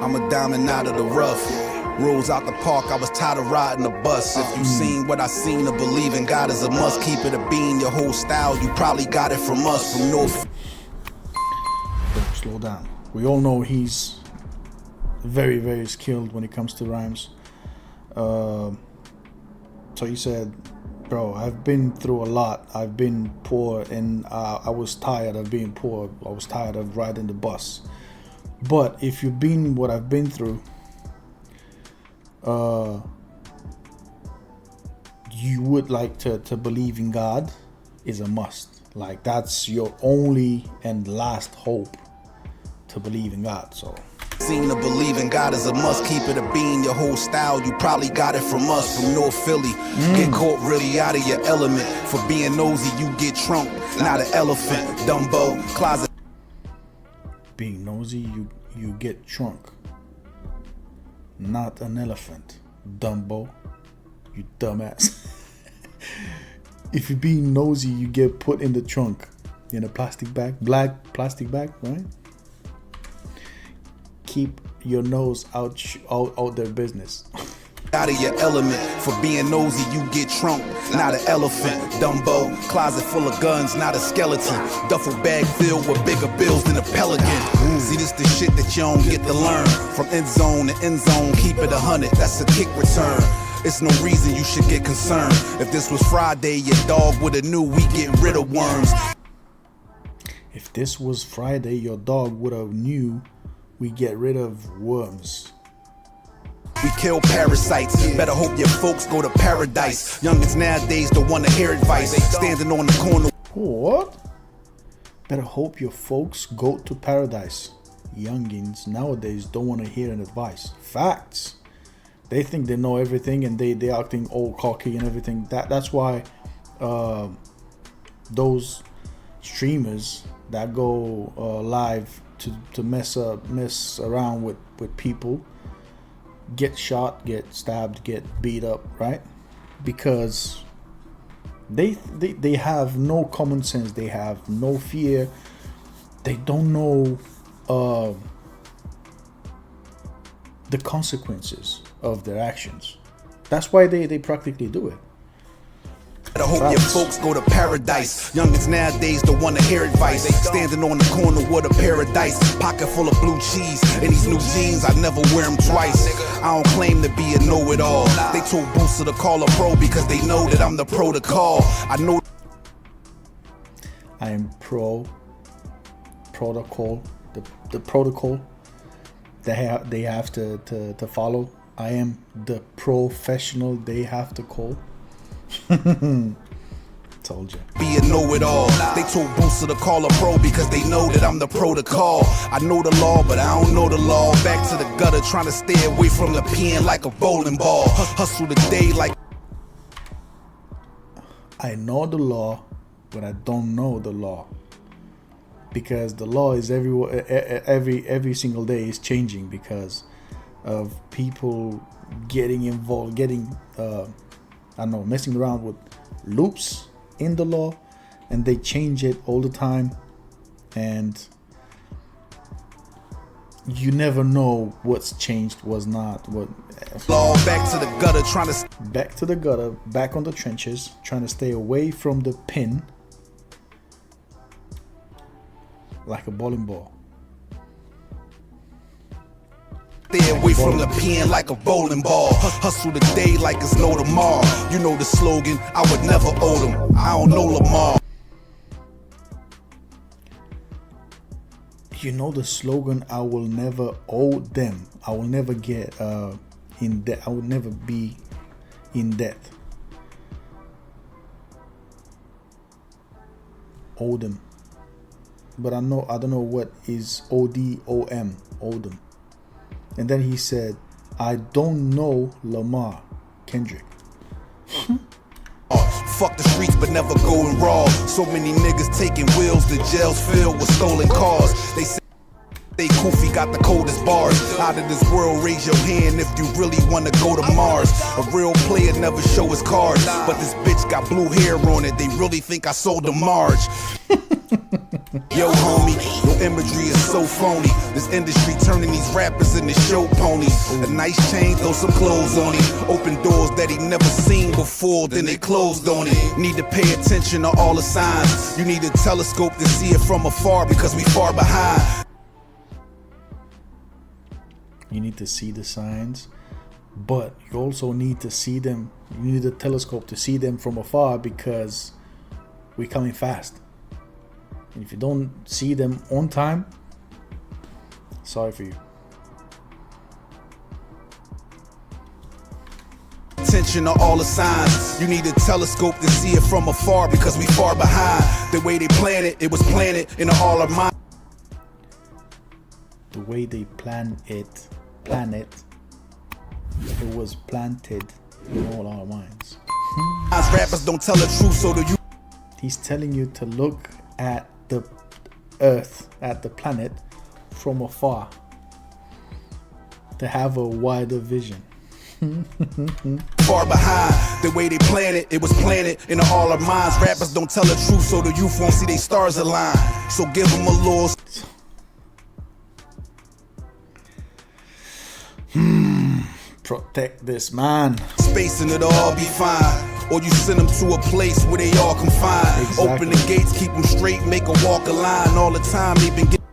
I'm a diamond out of the rough. Rules out the park, I was tired of riding the bus. If you seen what I seen, to believe in God is a must. Keep it a bean, your whole style, you probably got it from us, from North. Don't slow down. We all know he's very, very skilled when it comes to rhymes. So he said, bro, I've been through a lot. I've been poor and I was tired of being poor. I was tired of riding the bus. But if you've been what I've been through, you would like to believe in God is a must. Like, that's your only and last hope, to believe in God. So Seen to believe in God is a must. Keep it a bean, your whole style, you probably got it from us, from North Philly. Get caught really out of your element. For being nosy, you get trunked, not an elephant. Dumbo, closet. being nosy, you get trunk, not an elephant. Dumbo, you dumbass. If you're being nosy, you get put in the trunk, in a plastic bag, black plastic bag, right? Keep your nose out their business. Out of your element. For being nosy, you get trunked, not an elephant. Dumbo, closet full of guns, not a skeleton. Duffel bag filled with bigger bills than a pelican. See, this the shit that you don't get to learn. From end zone to end zone, keep it 100, that's a kick return. It's no reason you should get concerned. If this was Friday, your dog would've knew we getting rid of worms. If this was Friday, your dog would've knew we get rid of worms. We kill parasites. Better hope your folks go to paradise. Youngins nowadays don't want to hear advice. Standing on the corner. What? Better hope your folks go to paradise. Youngins nowadays don't want to hear an advice. Facts. They think they know everything and they acting all cocky and everything. That's why those streamers that go live to mess around with people get shot, get stabbed, get beat up, right? Because they have no common sense, they have no fear, they don't know the consequences of their actions. That's why they practically do it. I hope your folks go to paradise. Youngins nowadays don't want to hear advice. Standing on the corner with a paradise. Pocket full of blue cheese. And these new jeans, I never wear them twice. I don't claim to be a know-it-all. They told Booster to call a pro because they know that I'm the protocol. I know I am protocol. The protocol that they have to follow. I am the professional they have to call. Told you. Be a know-it-all. They told Booster to call a pro because they know that I'm the protocol. I know the law, but I don't know the law. Back to the gutter, trying to stay away from the pen like a bowling ball. Hustle the day like I know the law, but I don't know the law. Because the law is every single day is changing because of people getting involved, I don't know, messing around with loops in the law, and they change it all the time, and you never know what's changed, what's not. What law back to the gutter, trying to back to the gutter, back on the trenches, trying to stay away from the pin like a bowling ball. stay away from the pen like a bowling ball. Hustle the day like it's no tomorrow. You know the slogan, I would never owe them. I don't know Lamar. You know the slogan, I will never owe them. I will never get in debt. I will never be in debt. Owe them. But I don't know what is ODOM, owe them. And then he said, I don't know Lamar, Kendrick. Fuck the streets but never going raw. So many niggas taking wheels, the jails filled with stolen cars. They say Kufis got the coldest bars. Out of this world, raise your hand if you really wanna go to Mars. A real player never show his cards, but this bitch got blue hair on it. They really think I sold the Marge. Yo, homie, your imagery is so phony. This industry turning these rappers into show ponies. A nice chain, throw some clothes on him. Open doors that he never seen before, then they closed on him. Need to pay attention to all the signs. You need a telescope to see it from afar because we far behind. You need to see the signs, but you also need to see them. You need a telescope to see them from afar because we're coming fast. And if you don't see them on time, sorry for you. Attention to all the signs. You need a telescope to see it from afar because we far behind. The way they plan it was planted in all our minds. The way they plan it, it was planted in all our minds. Rappers don't tell the truth, so do you. He's telling you to look at the earth, at the planet from afar, to have a wider vision. Far behind. The way they plan it was planted in all our minds. Rappers don't tell the truth, so the youth won't see they stars align. So give them a little. Protect this man. Space and it'll all be fine. Or you send them to a place where they all confined. Exactly. Open the gates, keep them straight, make them walk a line. All the time they've been getting.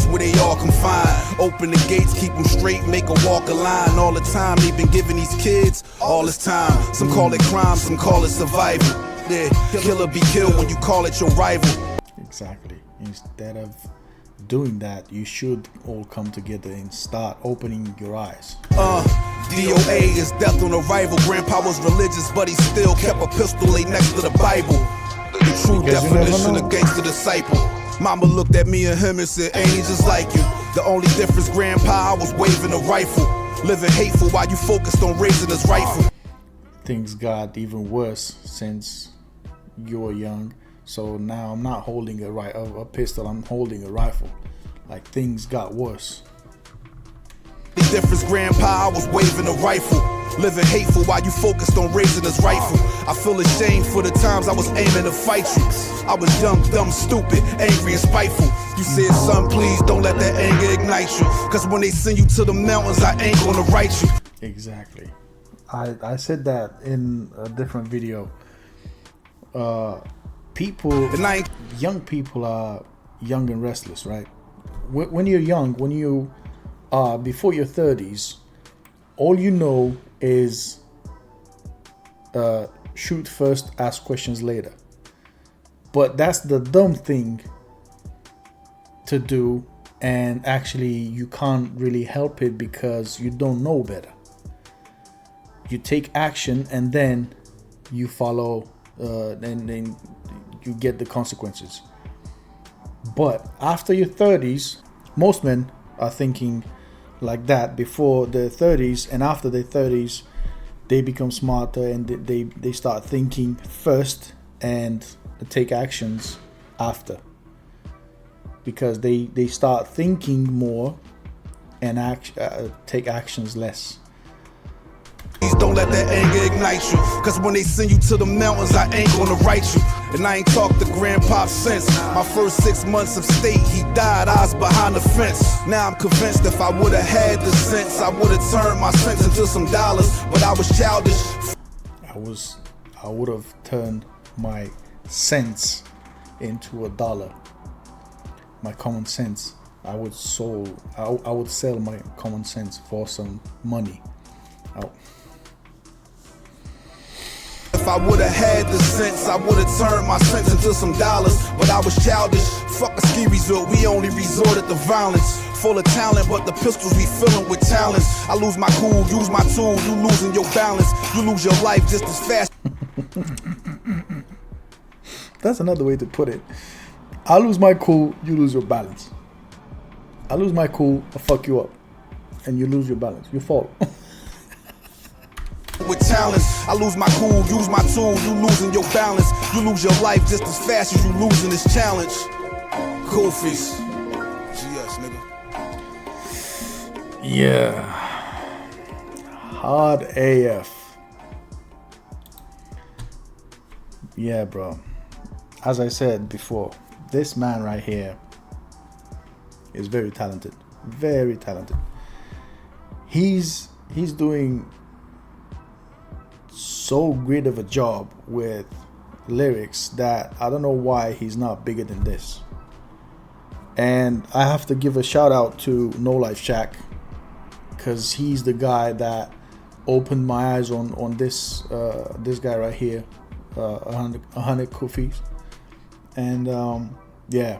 Where they all confined. Open the gates, keep them straight, make them walk a line. All the time they've been giving these kids all this time. Some call it crime, some call it survival. Yeah, killer be killed when you call it your rival. Exactly. Instead of doing that, you should all come together and start opening your eyes. DOA is death on arrival. Grandpa was religious, but he still kept a pistol laid next to the Bible. The true definition of gangster disciple. Mama looked at me and him and said, ain't he just like you? The only difference, Grandpa, I was waving a rifle. Living hateful while you focused on raising his rifle. Things got even worse since you were young. So now I'm not holding a pistol, I'm holding a rifle. Like, things got worse. The difference, Grandpa, I was waving a rifle. Living hateful while you focused on raising his rifle. I feel ashamed for the times I was aiming to fight you. I was young, dumb, stupid, angry and spiteful. You said, son, please don't let that anger ignite you. Cause when they send you to the mountains, I ain't gonna write you. Exactly. I said that in a different video. Young people are young and restless, right? When you're young, when you are before your 30s, all you know is shoot first, ask questions later. But that's the dumb thing to do, and actually you can't really help it because you don't know better. You take action and then you follow, then you get the consequences. But after your 30s, most men are thinking like that before their 30s, and after their 30s they become smarter and they start thinking first and take actions after, because they start thinking more and take actions less. Please don't let that anger ignite you. Cause when they send you to the mountains, I ain't gonna write you. And I ain't talked to Grandpa since my first 6 months of state. He died, I was behind the fence. Now I'm convinced if I would've had the sense, I would've turned my sense into some dollars. But I was childish. I would have turned my sense into $1. My common sense. I would sell my common sense for some money. If I would've had the sense, I would've turned my sense into some dollars. But I was childish. Fuck a ski resort, we only resorted to violence. Full of talent, but the pistols we fillin' with talents. I lose my cool, use my tool, you losing your balance. You lose your life just as fast. That's another way to put it. I lose my cool, you lose your balance. I lose my cool, I fuck you up. And you lose your balance. You fall. With talents, I lose my cool, use my tool, you losing your balance. You lose your life just as fast as you losing this challenge. Kufis. GS, nigga. Yeah. Hard AF. Yeah, bro. as I said before, this man right here is very talented. Very talented. He's doing so great of a job with lyrics that I don't know why he's not bigger than this. And I have to give a shout out to No Life Shack, because he's the guy that opened my eyes on this guy right here, 100 Kufis. And yeah,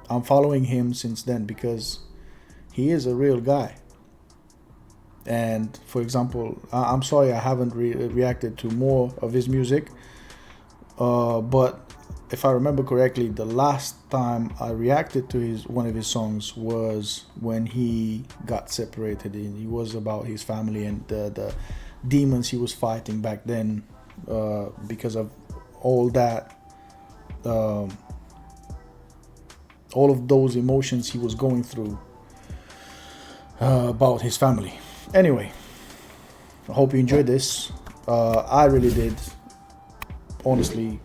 I'm following him since then because he is a real guy. And for example, I'm sorry I haven't reacted to more of his music, but if I remember correctly, the last time I reacted to one of his songs was when he got separated. It was about his family and the demons he was fighting back then, because of all that, all of those emotions he was going through about his family. Anyway, I hope you enjoyed this. I really did. Honestly,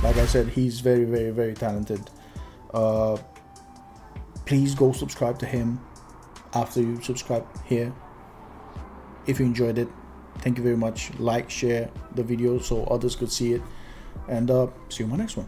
like I said, he's very, very, very talented. Please go subscribe to him after you subscribe here. If you enjoyed it, thank you very much. Like, share the video so others could see it. And see you in my next one.